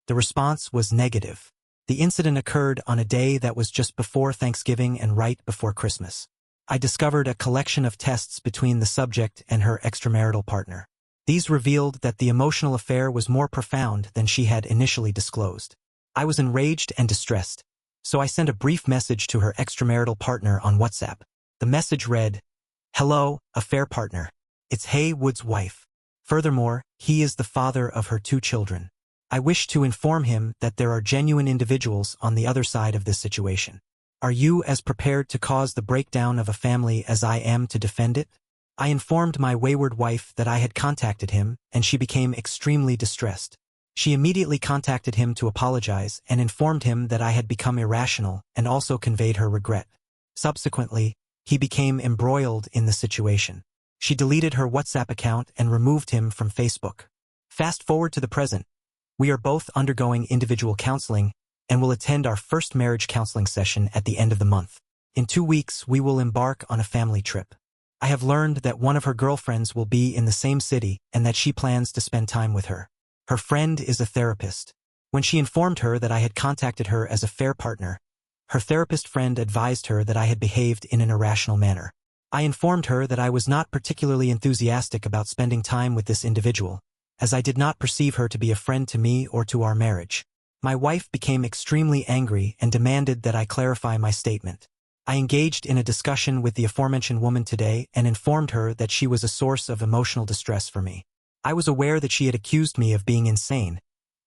The response was negative. The incident occurred on a day that was just before Thanksgiving and right before Christmas. I discovered a collection of tests between the subject and her extramarital partner. These revealed that the emotional affair was more profound than she had initially disclosed. I was enraged and distressed, so I sent a brief message to her extramarital partner on WhatsApp. The message read, "Hello, affair partner. It's Hey Wood's wife. Furthermore, he is the father of her 2 children. I wish to inform him that there are genuine individuals on the other side of this situation. Are you as prepared to cause the breakdown of a family as I am to defend it?" I informed my wayward wife that I had contacted him, and she became extremely distressed. She immediately contacted him to apologize and informed him that I had become irrational and also conveyed her regret. Subsequently, he became embroiled in the situation. She deleted her WhatsApp account and removed him from Facebook. Fast forward to the present. We are both undergoing individual counseling and will attend our first marriage counseling session at the end of the month. In 2 weeks, we will embark on a family trip. I have learned that one of her girlfriends will be in the same city and that she plans to spend time with her. Her friend is a therapist. When she informed her that I had contacted her as a fair partner, her therapist friend advised her that I had behaved in an irrational manner. I informed her that I was not particularly enthusiastic about spending time with this individual, as I did not perceive her to be a friend to me or to our marriage. My wife became extremely angry and demanded that I clarify my statement. I engaged in a discussion with the aforementioned woman today and informed her that she was a source of emotional distress for me. I was aware that she had accused me of being insane,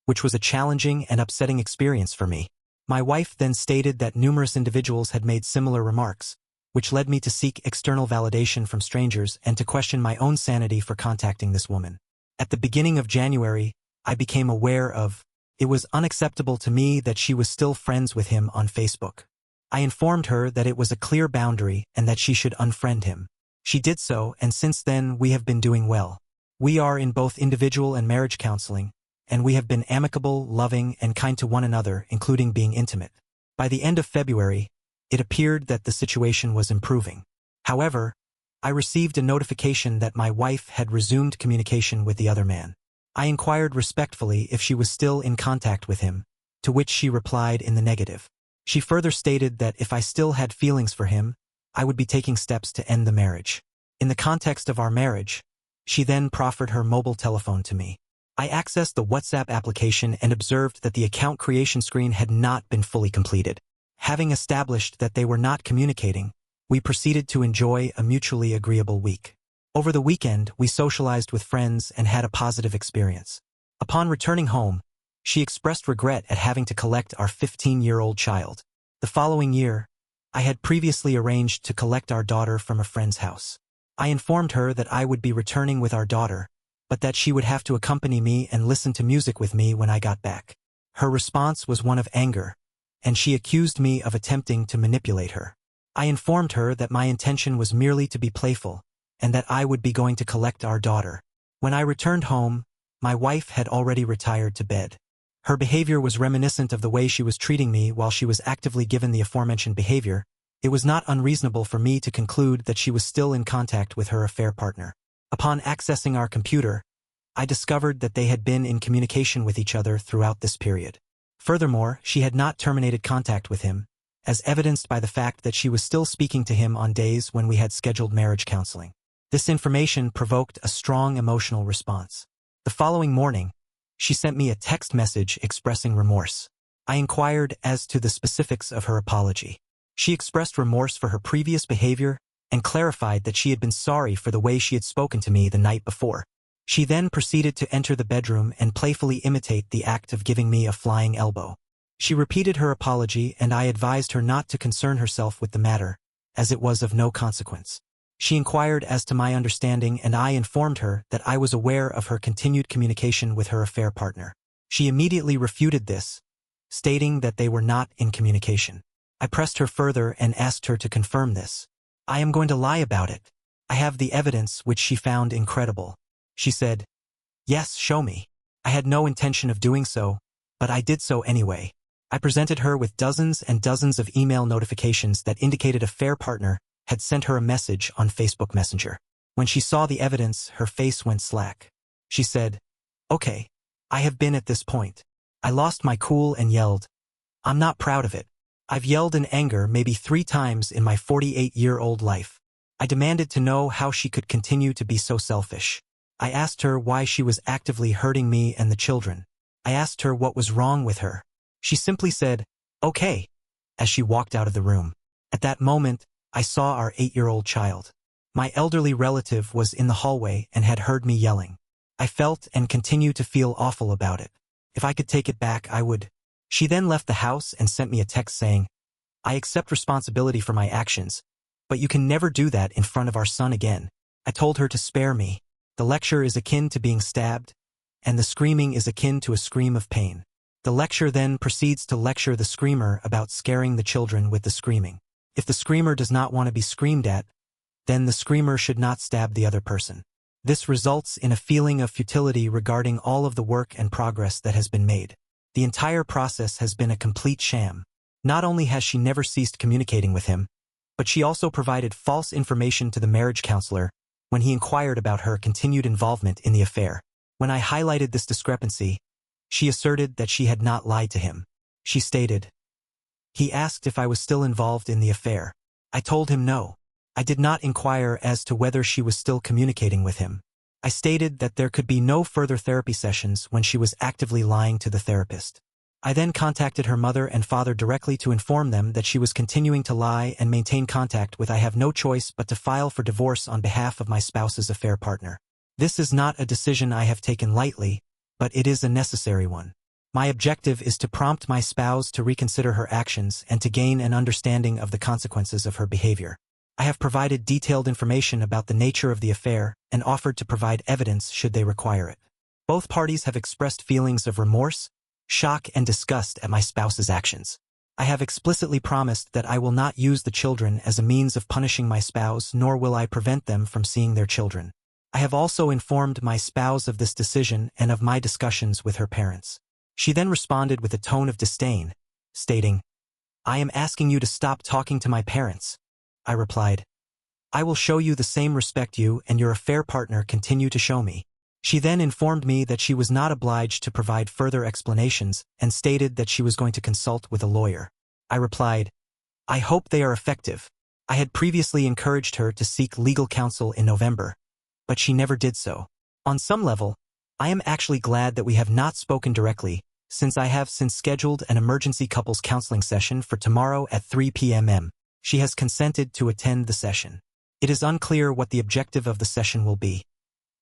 which was a challenging and upsetting experience for me. My wife then stated that numerous individuals had made similar remarks, which led me to seek external validation from strangers and to question my own sanity for contacting this woman. At the beginning of January, I became aware of it was unacceptable to me that she was still friends with him on Facebook. I informed her that it was a clear boundary and that she should unfriend him. She did so, and since then we have been doing well. We are in both individual and marriage counseling, and we have been amicable, loving, and kind to one another, including being intimate. By the end of February, it appeared that the situation was improving. However, I received a notification that my wife had resumed communication with the other man. I inquired respectfully if she was still in contact with him, to which she replied in the negative. She further stated that if I still had feelings for him, I would be taking steps to end the marriage. In the context of our marriage, she then proffered her mobile telephone to me. I accessed the WhatsApp application and observed that the account creation screen had not been fully completed. Having established that they were not communicating, we proceeded to enjoy a mutually agreeable week. Over the weekend, we socialized with friends and had a positive experience. Upon returning home, she expressed regret at having to collect our 15-year-old child. The following year, I had previously arranged to collect our daughter from a friend's house. I informed her that I would be returning with our daughter, but that she would have to accompany me and listen to music with me when I got back. Her response was one of anger, and she accused me of attempting to manipulate her. I informed her that my intention was merely to be playful, and that I would be going to collect our daughter. When I returned home, my wife had already retired to bed. Her behavior was reminiscent of the way she was treating me while she was actively given the aforementioned behavior. It was not unreasonable for me to conclude that she was still in contact with her affair partner. Upon accessing our computer, I discovered that they had been in communication with each other throughout this period. Furthermore, she had not terminated contact with him, as evidenced by the fact that she was still speaking to him on days when we had scheduled marriage counseling. This information provoked a strong emotional response. The following morning, she sent me a text message expressing remorse. I inquired as to the specifics of her apology. She expressed remorse for her previous behavior and clarified that she had been sorry for the way she had spoken to me the night before. She then proceeded to enter the bedroom and playfully imitate the act of giving me a flying elbow. She repeated her apology, and I advised her not to concern herself with the matter, as it was of no consequence. She inquired as to my understanding, and I informed her that I was aware of her continued communication with her affair partner. She immediately refuted this, stating that they were not in communication. I pressed her further and asked her to confirm this. I am going to lie about it. I have the evidence, which she found incredible. She said, "Yes, show me." I had no intention of doing so, but I did so anyway. I presented her with dozens and dozens of email notifications that indicated a fair partner had sent her a message on Facebook Messenger. When she saw the evidence, her face went slack. She said, "Okay, I have been at this point. I lost my cool and yelled, "I'm not proud of it." I've yelled in anger maybe 3 times in my 48-year-old life. I demanded to know how she could continue to be so selfish. I asked her why she was actively hurting me and the children. I asked her what was wrong with her. She simply said, "Okay," as she walked out of the room. At that moment, I saw our 8-year-old child. My elderly relative was in the hallway and had heard me yelling. I felt and continue to feel awful about it. If I could take it back, I would. She then left the house and sent me a text saying, "I accept responsibility for my actions, but you can never do that in front of our son again." I told her to spare me. The lecture is akin to being stabbed, and the screaming is akin to a scream of pain. The lecture then proceeds to lecture the screamer about scaring the children with the screaming. If the screamer does not want to be screamed at, then the screamer should not stab the other person. This results in a feeling of futility regarding all of the work and progress that has been made. The entire process has been a complete sham. Not only has she never ceased communicating with him, but she also provided false information to the marriage counselor when he inquired about her continued involvement in the affair. When I highlighted this discrepancy, she asserted that she had not lied to him. She stated, "He asked if I was still involved in the affair. I told him no. I did not inquire as to whether she was still communicating with him. I stated that there could be no further therapy sessions when she was actively lying to the therapist. I then contacted her mother and father directly to inform them that she was continuing to lie and maintain contact with. I have no choice but to file for divorce on behalf of my spouse's affair partner. This is not a decision I have taken lightly, but it is a necessary one. My objective is to prompt my spouse to reconsider her actions and to gain an understanding of the consequences of her behavior. I have provided detailed information about the nature of the affair and offered to provide evidence should they require it. Both parties have expressed feelings of remorse, shock, and disgust at my spouse's actions. I have explicitly promised that I will not use the children as a means of punishing my spouse, nor will I prevent them from seeing their children. I have also informed my spouse of this decision and of my discussions with her parents. She then responded with a tone of disdain, stating, "I am asking you to stop talking to my parents." I replied, "I will show you the same respect you and your affair partner continue to show me." She then informed me that she was not obliged to provide further explanations and stated that she was going to consult with a lawyer. I replied, "I hope they are effective." I had previously encouraged her to seek legal counsel in November, but she never did so. On some level, I am actually glad that we have not spoken directly, since I have since scheduled an emergency couples counseling session for tomorrow at 3 p.m. She has consented to attend the session. It is unclear what the objective of the session will be.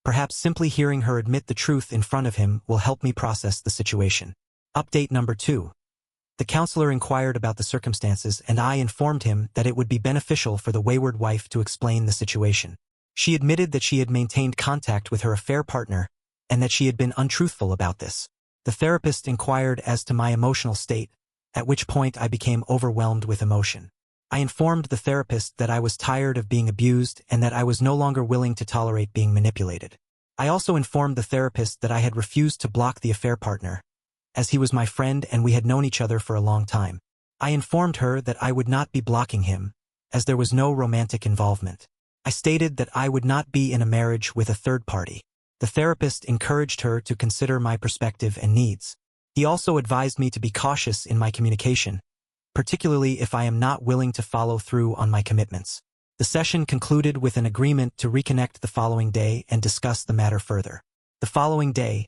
Perhaps simply hearing her admit the truth in front of him will help me process the situation. Update number 2. The counselor inquired about the circumstances and I informed him that it would be beneficial for the wayward wife to explain the situation. She admitted that she had maintained contact with her affair partner and that she had been untruthful about this. The therapist inquired as to my emotional state, at which point I became overwhelmed with emotion. I informed the therapist that I was tired of being abused and that I was no longer willing to tolerate being manipulated. I also informed the therapist that I had refused to block the affair partner, as he was my friend and we had known each other for a long time. I informed her that I would not be blocking him, as there was no romantic involvement. I stated that I would not be in a marriage with a third party. The therapist encouraged her to consider my perspective and needs. He also advised me to be cautious in my communication, particularly if I am not willing to follow through on my commitments. The session concluded with an agreement to reconnect the following day and discuss the matter further. The following day,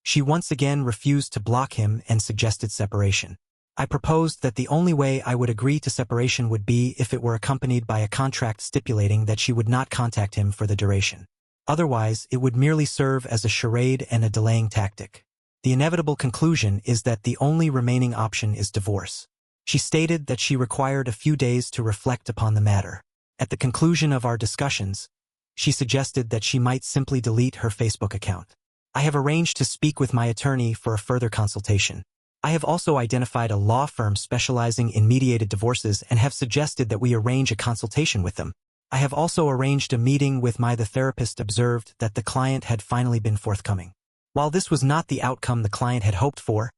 she once again refused to block him and suggested separation. I proposed that the only way I would agree to separation would be if it were accompanied by a contract stipulating that she would not contact him for the duration. Otherwise, it would merely serve as a charade and a delaying tactic. The inevitable conclusion is that the only remaining option is divorce. She stated that she required a few days to reflect upon the matter. At the conclusion of our discussions, she suggested that she might simply delete her Facebook account. I have arranged to speak with my attorney for a further consultation. I have also identified a law firm specializing in mediated divorces and have suggested that we arrange a consultation with them. I have also arranged a meeting with the therapist observed that the client had finally been forthcoming. While this was not the outcome the client had hoped for,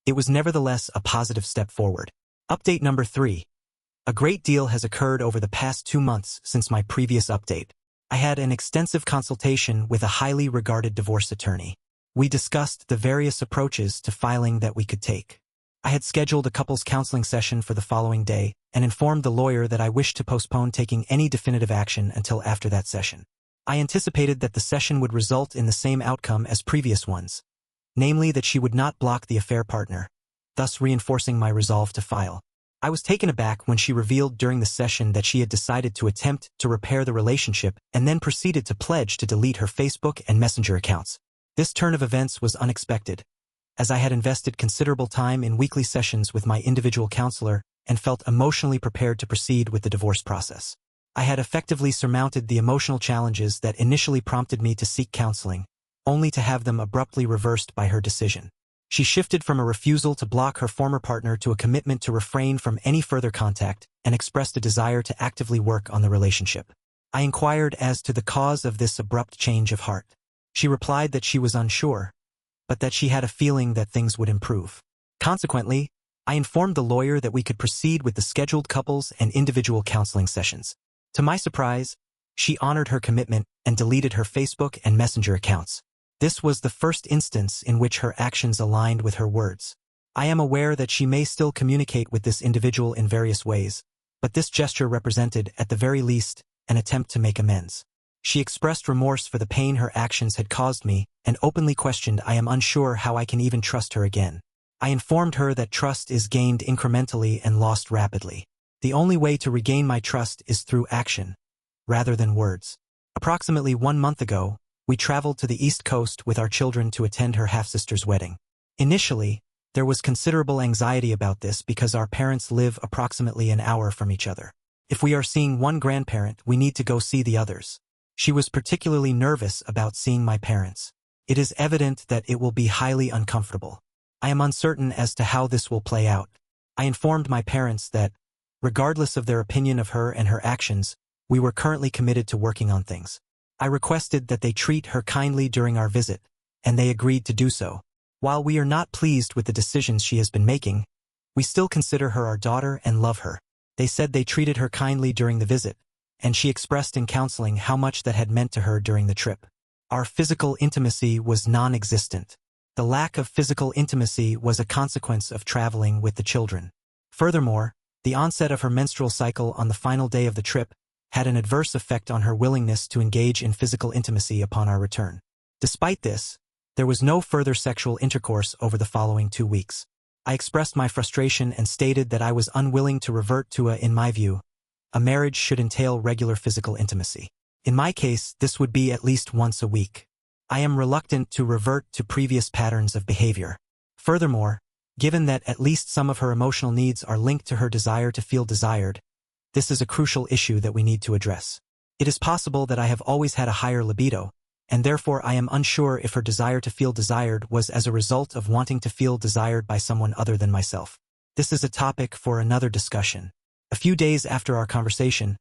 it was nevertheless a positive step forward. Update number 3. A great deal has occurred over the past 2 months since my previous update. I had an extensive consultation with a highly regarded divorce attorney. We discussed the various approaches to filing that we could take. I had scheduled a couples counseling session for the following day and informed the lawyer that I wished to postpone taking any definitive action until after that session. I anticipated that the session would result in the same outcome as previous ones, namely that she would not block the affair partner, thus reinforcing my resolve to file. I was taken aback when she revealed during the session that she had decided to attempt to repair the relationship and then proceeded to pledge to delete her Facebook and Messenger accounts. This turn of events was unexpected, as I had invested considerable time in weekly sessions with my individual counselor and felt emotionally prepared to proceed with the divorce process. I had effectively surmounted the emotional challenges that initially prompted me to seek counseling, only to have them abruptly reversed by her decision. She shifted from a refusal to block her former partner to a commitment to refrain from any further contact and expressed a desire to actively work on the relationship. I inquired as to the cause of this abrupt change of heart. She replied that she was unsure, but that she had a feeling that things would improve. Consequently, I informed the lawyer that we could proceed with the scheduled couples and individual counseling sessions. To my surprise, she honored her commitment and deleted her Facebook and Messenger accounts. This was the first instance in which her actions aligned with her words. I am aware that she may still communicate with this individual in various ways, but this gesture represented, at the very least, an attempt to make amends. She expressed remorse for the pain her actions had caused me and openly questioned I am unsure how I can even trust her again. I informed her that trust is gained incrementally and lost rapidly. The only way to regain my trust is through action, rather than words. Approximately 1 month ago, we traveled to the East Coast with our children to attend her half-sister's wedding. Initially, there was considerable anxiety about this because our parents live approximately an hour from each other. If we are seeing one grandparent, we need to go see the others. She was particularly nervous about seeing my parents. It is evident that it will be highly uncomfortable. I am uncertain as to how this will play out. I informed my parents that, regardless of their opinion of her and her actions, we were currently committed to working on things. I requested that they treat her kindly during our visit, and they agreed to do so. While we are not pleased with the decisions she has been making, we still consider her our daughter and love her. They said they treated her kindly during the visit, and she expressed in counseling how much that had meant to her during the trip. Our physical intimacy was non-existent. The lack of physical intimacy was a consequence of traveling with the children. Furthermore, the onset of her menstrual cycle on the final day of the trip had an adverse effect on her willingness to engage in physical intimacy upon our return. Despite this, there was no further sexual intercourse over the following 2 weeks. I expressed my frustration and stated that I was unwilling to revert to in my view, a marriage should entail regular physical intimacy. In my case, this would be at least once a week. I am reluctant to revert to previous patterns of behavior. Furthermore, given that at least some of her emotional needs are linked to her desire to feel desired, this is a crucial issue that we need to address. It is possible that I have always had a higher libido, and therefore I am unsure if her desire to feel desired was as a result of wanting to feel desired by someone other than myself. This is a topic for another discussion. A few days after our conversation,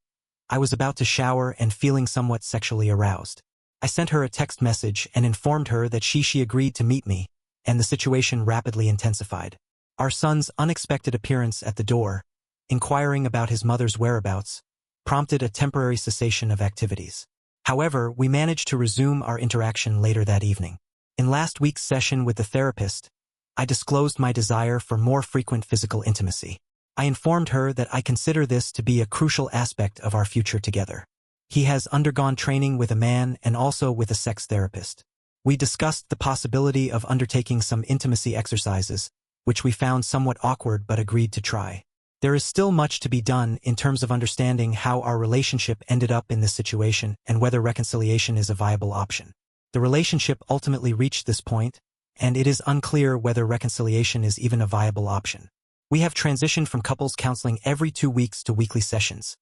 I was about to shower and feeling somewhat sexually aroused. I sent her a text message and informed her that she agreed to meet me, and the situation rapidly intensified. Our son's unexpected appearance at the door, inquiring about his mother's whereabouts, prompted a temporary cessation of activities. However, we managed to resume our interaction later that evening. In last week's session with the therapist, I disclosed my desire for more frequent physical intimacy. I informed her that I consider this to be a crucial aspect of our future together. He has undergone training with a man and also with a sex therapist. We discussed the possibility of undertaking some intimacy exercises, which we found somewhat awkward but agreed to try. There is still much to be done in terms of understanding how our relationship ended up in this situation and whether reconciliation is a viable option. The relationship ultimately reached this point, and it is unclear whether reconciliation is even a viable option. We have transitioned from couples counseling every 2 weeks to weekly sessions,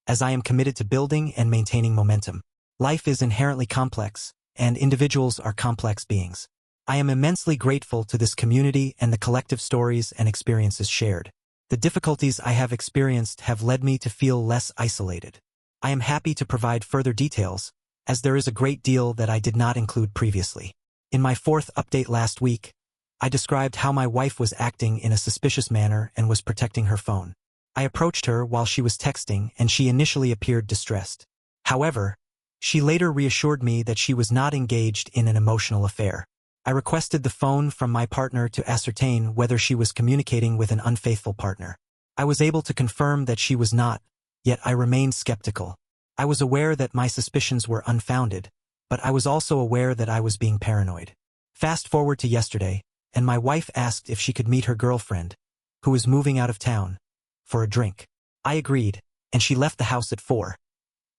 as I am committed to building and maintaining momentum. Life is inherently complex, and individuals are complex beings. I am immensely grateful to this community and the collective stories and experiences shared. The difficulties I have experienced have led me to feel less isolated. I am happy to provide further details, as there is a great deal that I did not include previously. In my 4th update last week, I described how my wife was acting in a suspicious manner and was protecting her phone. I approached her while she was texting and she initially appeared distressed. However, she later reassured me that she was not engaged in an emotional affair. I requested the phone from my partner to ascertain whether she was communicating with an unfaithful partner. I was able to confirm that she was not, yet I remained skeptical. I was aware that my suspicions were unfounded, but I was also aware that I was being paranoid. Fast forward to yesterday, and my wife asked if she could meet her girlfriend, who was moving out of town, for a drink. I agreed, and she left the house at 4.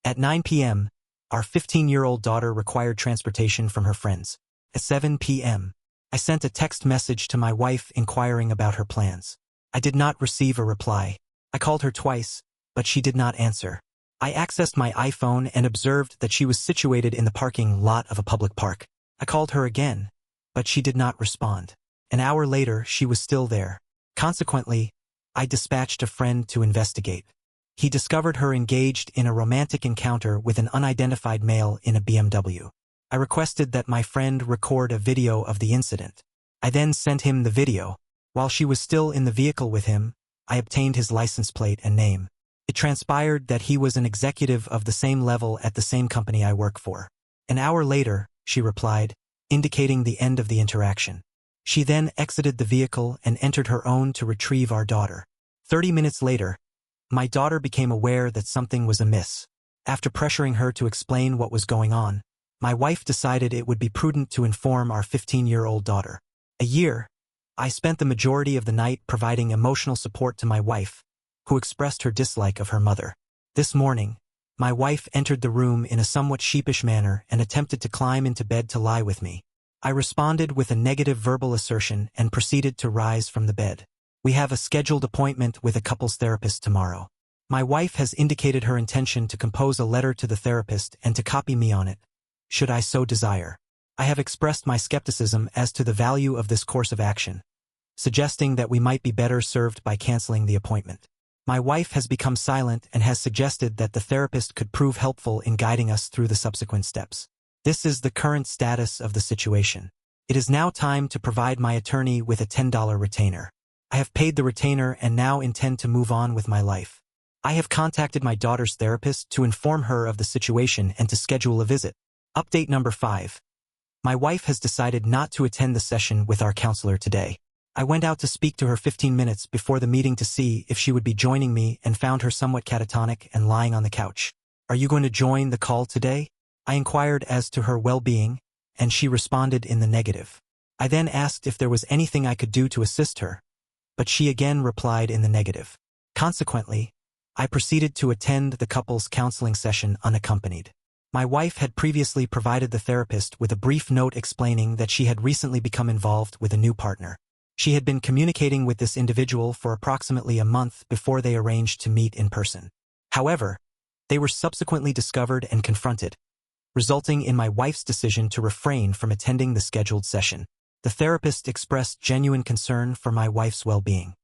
At 9 p.m., our 15-year-old daughter required transportation from her friends. At 7 p.m., I sent a text message to my wife inquiring about her plans. I did not receive a reply. I called her twice, but she did not answer. I accessed my iPhone and observed that she was situated in the parking lot of a public park. I called her again, but she did not respond. An hour later, she was still there. Consequently, I dispatched a friend to investigate. He discovered her engaged in a romantic encounter with an unidentified male in a BMW. I requested that my friend record a video of the incident. I then sent him the video. While she was still in the vehicle with him, I obtained his license plate and name. It transpired that he was an executive of the same level at the same company I work for. An hour later, she replied, indicating the end of the interaction. She then exited the vehicle and entered her own to retrieve our daughter. 30 minutes later, my daughter became aware that something was amiss. After pressuring her to explain what was going on, my wife decided it would be prudent to inform our 15-year-old daughter. A year, I spent the majority of the night providing emotional support to my wife, who expressed her dislike of her mother. This morning, my wife entered the room in a somewhat sheepish manner and attempted to climb into bed to lie with me. I responded with a negative verbal assertion and proceeded to rise from the bed. We have a scheduled appointment with a couples therapist tomorrow. My wife has indicated her intention to compose a letter to the therapist and to copy me on it, should I so desire. I have expressed my skepticism as to the value of this course of action, suggesting that we might be better served by canceling the appointment. My wife has become silent and has suggested that the therapist could prove helpful in guiding us through the subsequent steps. This is the current status of the situation. It is now time to provide my attorney with a $10 retainer. I have paid the retainer and now intend to move on with my life. I have contacted my daughter's therapist to inform her of the situation and to schedule a visit. Update number 5. My wife has decided not to attend the session with our counselor today. I went out to speak to her 15 minutes before the meeting to see if she would be joining me and found her somewhat catatonic and lying on the couch. Are you going to join the call today? I inquired as to her well-being, and she responded in the negative. I then asked if there was anything I could do to assist her, but she again replied in the negative. Consequently, I proceeded to attend the couple's counseling session unaccompanied. My wife had previously provided the therapist with a brief note explaining that she had recently become involved with a new partner. She had been communicating with this individual for approximately a month before they arranged to meet in person. However, they were subsequently discovered and confronted, resulting in my wife's decision to refrain from attending the scheduled session. The therapist expressed genuine concern for my wife's well-being.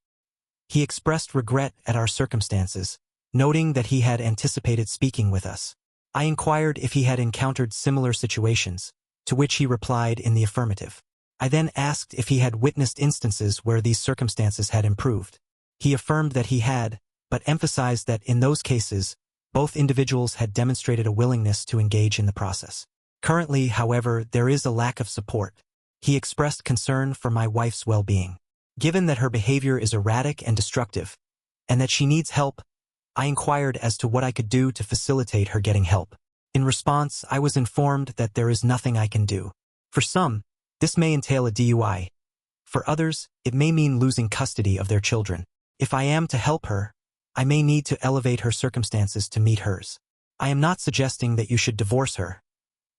He expressed regret at our circumstances, noting that he had anticipated speaking with us. I inquired if he had encountered similar situations, to which he replied in the affirmative. I then asked if he had witnessed instances where these circumstances had improved. He affirmed that he had, but emphasized that in those cases, both individuals had demonstrated a willingness to engage in the process. Currently, however, there is a lack of support. He expressed concern for my wife's well-being. Given that her behavior is erratic and destructive, and that she needs help, I inquired as to what I could do to facilitate her getting help. In response, I was informed that there is nothing I can do. For some, this may entail a DUI. For others, it may mean losing custody of their children. If I am to help her, I may need to elevate her circumstances to meet hers. I am not suggesting that you should divorce her.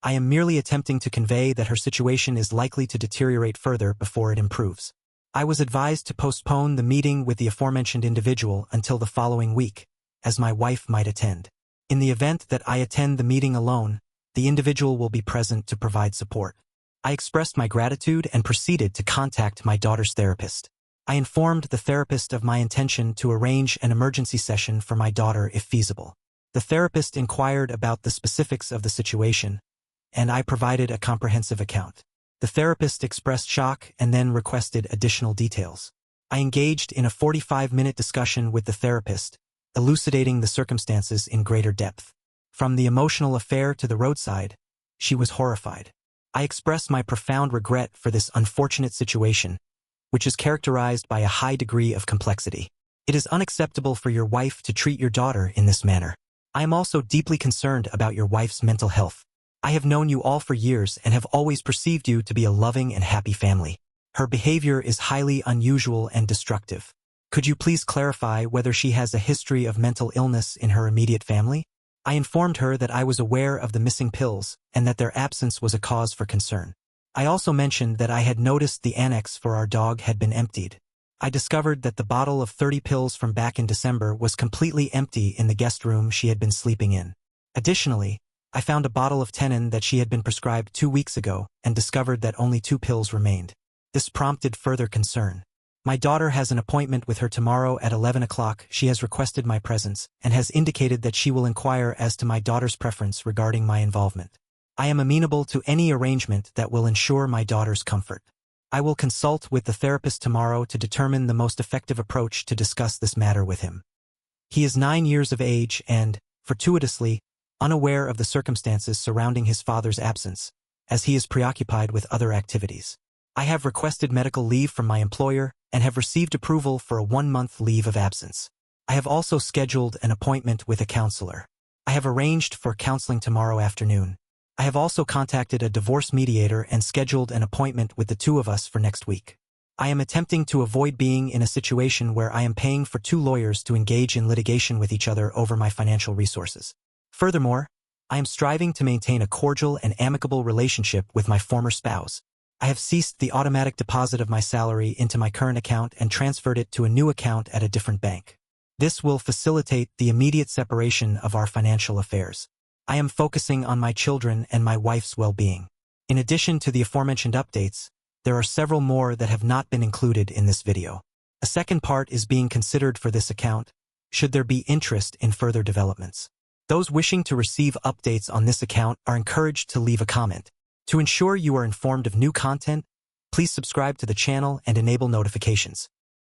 I am merely attempting to convey that her situation is likely to deteriorate further before it improves. I was advised to postpone the meeting with the aforementioned individual until the following week, as my wife might attend. In the event that I attend the meeting alone, the individual will be present to provide support. I expressed my gratitude and proceeded to contact my daughter's therapist. I informed the therapist of my intention to arrange an emergency session for my daughter if feasible. The therapist inquired about the specifics of the situation, and I provided a comprehensive account. The therapist expressed shock and then requested additional details. I engaged in a 45-minute discussion with the therapist, elucidating the circumstances in greater depth. From the emotional affair to the roadside, she was horrified. I express my profound regret for this unfortunate situation, which is characterized by a high degree of complexity. It is unacceptable for your wife to treat your daughter in this manner. I am also deeply concerned about your wife's mental health. I have known you all for years and have always perceived you to be a loving and happy family. Her behavior is highly unusual and destructive. Could you please clarify whether she has a history of mental illness in her immediate family? I informed her that I was aware of the missing pills and that their absence was a cause for concern. I also mentioned that I had noticed the annex for our dog had been emptied. I discovered that the bottle of 30 pills from back in December was completely empty in the guest room she had been sleeping in. Additionally, I found a bottle of Tenon that she had been prescribed 2 weeks ago and discovered that only 2 pills remained. This prompted further concern. My daughter has an appointment with her tomorrow at 11 o'clock. She has requested my presence and has indicated that she will inquire as to my daughter's preference regarding my involvement. I am amenable to any arrangement that will ensure my daughter's comfort. I will consult with the therapist tomorrow to determine the most effective approach to discuss this matter with him. He is 9 years of age and, fortuitously, unaware of the circumstances surrounding his father's absence, as he is preoccupied with other activities. I have requested medical leave from my employer and have received approval for a 1-month leave of absence. I have also scheduled an appointment with a counselor. I have arranged for counseling tomorrow afternoon. I have also contacted a divorce mediator and scheduled an appointment with the 2 of us for next week. I am attempting to avoid being in a situation where I am paying for 2 lawyers to engage in litigation with each other over my financial resources. Furthermore, I am striving to maintain a cordial and amicable relationship with my former spouse. I have ceased the automatic deposit of my salary into my current account and transferred it to a new account at a different bank. This will facilitate the immediate separation of our financial affairs. I am focusing on my children and my wife's well-being. In addition to the aforementioned updates, there are several more that have not been included in this video. A second part is being considered for this account, should there be interest in further developments. Those wishing to receive updates on this account are encouraged to leave a comment. To ensure you are informed of new content, please subscribe to the channel and enable notifications.